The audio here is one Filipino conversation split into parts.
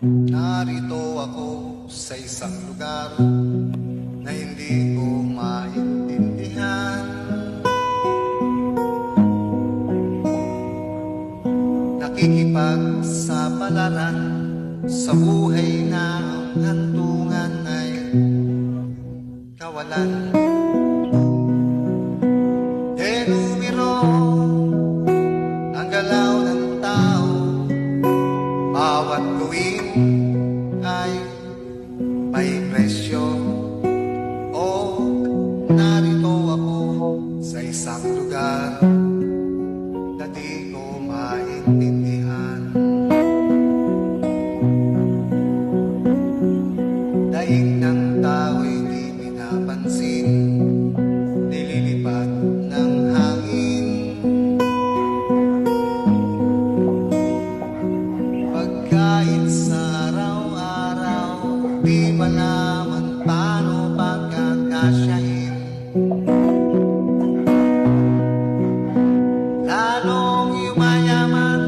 Narito ako sa isang lugar na hindi ko maintindihan. Nakikipagsapalaran sa buhay na ang hantungan ay kawalan. Denumero ang galaw ng tao, bawat gawin ay may presyo. O narito ako sa isang lugar na di ko maintindihan. Daig ng tao'y di pinapansin, nililipad ng hangin. Pagkain sa araw-araw, di malaman paano pagkakasyahin. Lalong yumayaman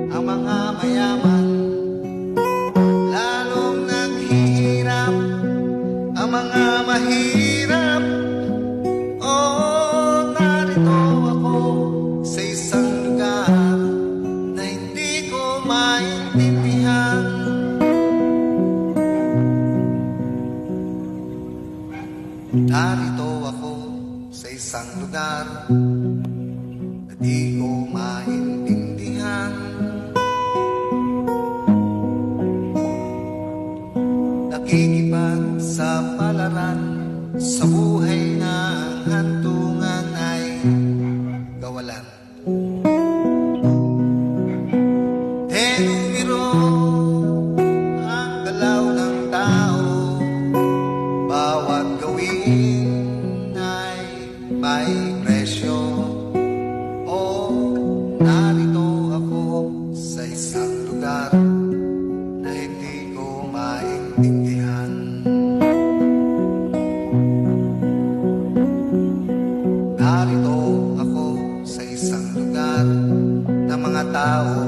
ang mga mayaman, lalong naghihirap ang mga mahirap. Oh, narito ako sa isang lugar na hindi ko maintindihan. Narito ako sa isang lugar na di ko maintindihan. Nakikipagsapalaran sa buhay na ang hantungan ay kawalan. Denumero ang galaw ng tao, bawat gawin ay may presyo. O narito ako sa isang lugar na hindi ko maintindihan. Narito ako sa isang lugar na mga tao